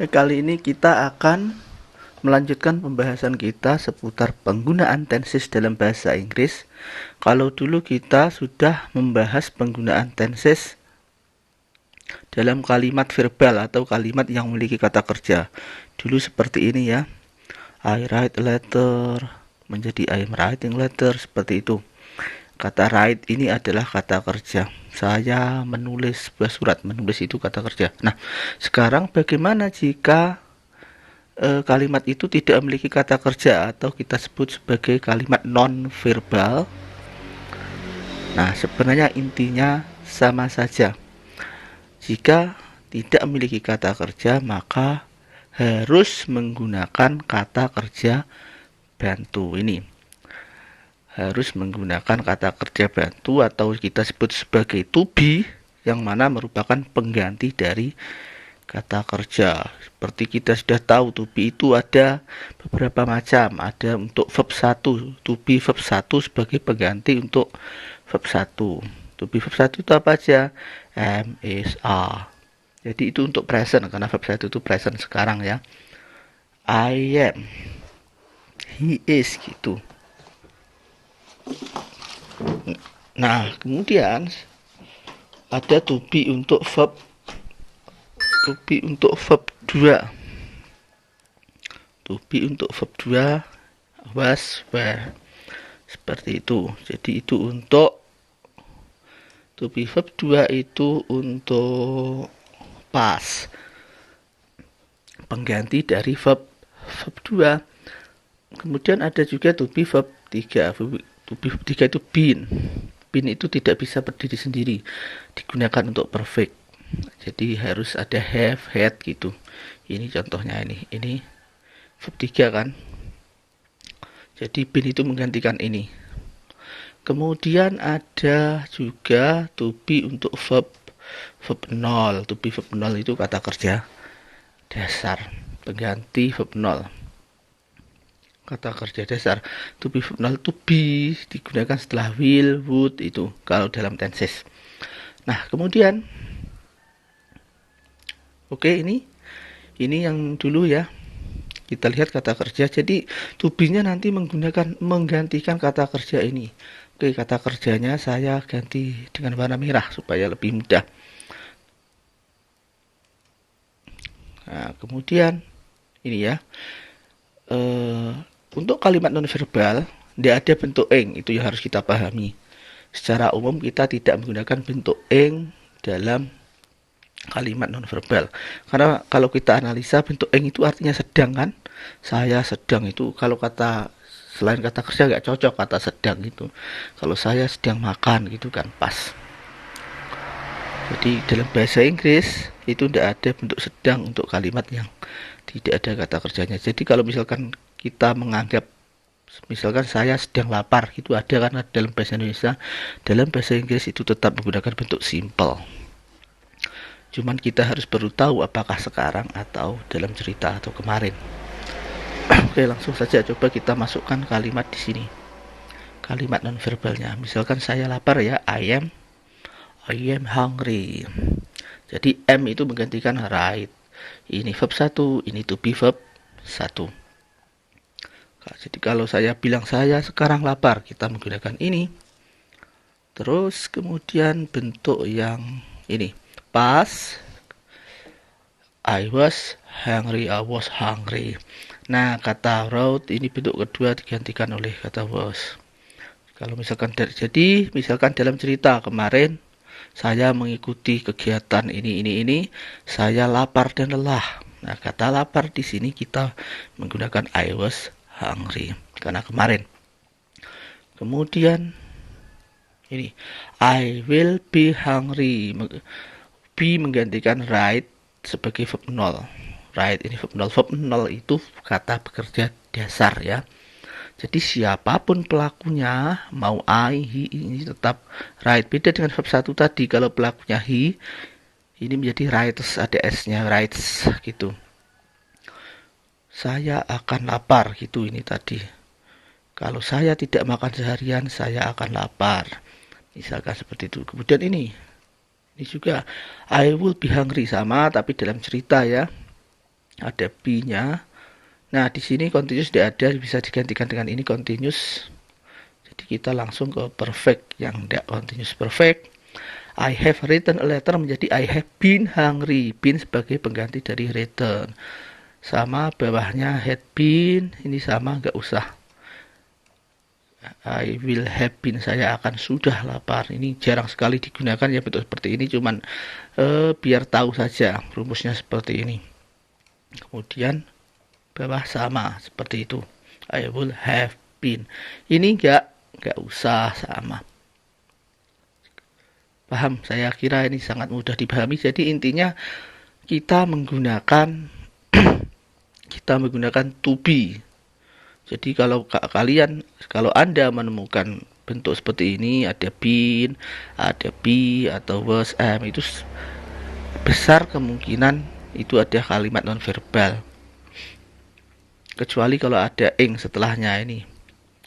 Kali ini kita akan melanjutkan pembahasan kita seputar penggunaan tenses dalam bahasa Inggris. Kalau dulu kita sudah membahas penggunaan tenses dalam kalimat verbal atau kalimat yang memiliki kata kerja. Dulu seperti ini ya. I write a letter menjadi I am writing letter, seperti itu. Kata write ini adalah kata kerja. Saya menulis sebuah surat. Menulis itu kata kerja. Nah, sekarang bagaimana jika kalimat itu tidak memiliki kata kerja atau kita sebut sebagai kalimat non verbal? Nah, sebenarnya intinya sama saja. Jika tidak memiliki kata kerja, maka harus menggunakan kata kerja bantu ini. Harus menggunakan kata kerja bantu atau kita sebut sebagai to be, yang mana merupakan pengganti dari kata kerja. Seperti kita sudah tahu, to be itu ada beberapa macam. Ada untuk verb 1, to be verb 1 sebagai pengganti untuk verb 1. To be verb 1 itu apa aja? Am, is, are. Jadi itu untuk present, karena verb 1 itu present sekarang ya. I am, he is, gitu. Nah, kemudian ada to be untuk verb 2. To be untuk verb 2 was, were. Seperti itu. Jadi itu untuk to be verb 2 itu untuk past, pengganti dari verb 2. Kemudian ada juga to be verb 3. To be verb 3 itu been. Been itu tidak bisa berdiri sendiri, digunakan untuk perfect. Jadi harus ada have, had gitu. Ini contohnya ini. Ini verb 3 kan. Jadi been itu menggantikan ini. Kemudian ada juga to be untuk verb 0. To be verb 0 itu kata kerja dasar, pengganti verb 0. Kata kerja dasar to be verb 0 to be digunakan setelah will, would, itu kalau dalam tenses. Nah, kemudian ini yang dulu ya. Kita lihat kata kerja. Jadi to be-nya nanti menggantikan kata kerja ini. Oke, kata kerjanya saya ganti dengan warna merah supaya lebih mudah. Nah, kemudian ini ya. Untuk kalimat nonverbal tidak ada bentuk eng, itu yang harus kita pahami. Secara umum kita tidak menggunakan bentuk eng dalam kalimat nonverbal. Karena kalau kita analisa, bentuk eng itu artinya sedang kan? Saya sedang itu kalau kata selain kata kerja nggak cocok kata sedang itu. Kalau saya sedang makan gitu kan pas. Jadi dalam bahasa Inggris itu tidak ada bentuk sedang untuk kalimat yang tidak ada kata kerjanya. Jadi kalau misalkan kita menganggap misalkan saya sedang lapar, itu ada karena dalam bahasa Indonesia. Dalam bahasa Inggris itu tetap menggunakan bentuk simple. Cuman kita harus perlu tahu apakah sekarang atau dalam cerita atau kemarin. Oke, langsung saja coba kita masukkan kalimat di sini. Kalimat nonverbalnya. Misalkan saya lapar ya, I am hungry. Jadi am itu menggantikan right. Ini verb 1, ini to be verb 1. Jadi kalau saya bilang saya sekarang lapar, kita menggunakan ini. Terus kemudian bentuk yang ini. Pas, I was hungry. Nah, kata wrote ini bentuk kedua digantikan oleh kata was. Kalau misalkan misalkan dalam cerita kemarin saya mengikuti kegiatan ini, saya lapar dan lelah. Nah, kata lapar di sini kita menggunakan I was hungry karena kemarin. Kemudian ini I will be hungry. Be menggantikan right sebagai verb 0. Right ini verb 0. Verb 0 itu kata bekerja dasar ya. Jadi siapapun pelakunya, mau I, he, ini tetap right. Beda dengan verb 1 tadi, kalau pelakunya he, ini menjadi writes, ada s-nya, writes gitu. Saya akan lapar gitu ini tadi. Kalau saya tidak makan seharian, saya akan lapar. Misalkan seperti itu. Kemudian ini juga I will be hungry, sama tapi dalam cerita ya. ada be-nya. Nah, di sini continuous tidak ada, bisa digantikan dengan ini continuous. Jadi kita langsung ke perfect yang tidak continuous perfect. I have written a letter menjadi I have been hungry. Been sebagai pengganti dari written. Sama bawahnya had been, ini sama nggak usah. I will have been, saya akan sudah lapar. Ini jarang sekali digunakan ya bentuk seperti ini, cuman biar tahu saja rumusnya seperti ini. Kemudian bawah sama seperti itu. I will have been. Ini nggak usah sama. Paham? Saya kira ini sangat mudah dipahami. Jadi intinya kita menggunakan to be. Jadi kalau Anda menemukan bentuk seperti ini, ada been, ada be atau was, am, itu besar kemungkinan itu ada kalimat nonverbal. Kecuali kalau ada ing setelahnya ini.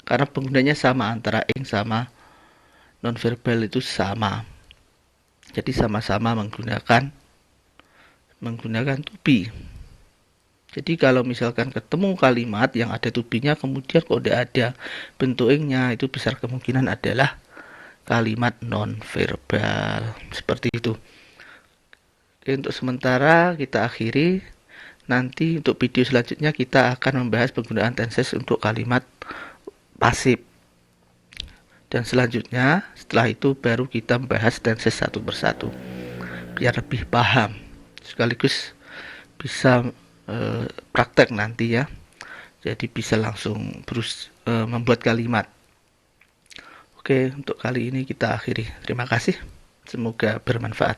Karena penggunanya sama, antara ing sama nonverbal itu sama. Jadi sama-sama menggunakan to be. Jadi kalau misalkan ketemu kalimat yang ada to be-nya kemudian kok tidak ada bentuk ing-nya, itu besar kemungkinan adalah kalimat nonverbal. Seperti itu. Oke, untuk sementara kita akhiri. Nanti untuk video selanjutnya kita akan membahas penggunaan tenses untuk kalimat pasif. Dan selanjutnya setelah itu baru kita membahas tenses satu persatu biar lebih paham, sekaligus bisa praktek nanti ya, jadi bisa langsung membuat kalimat. Oke, untuk kali ini kita akhiri. Terima kasih, semoga bermanfaat.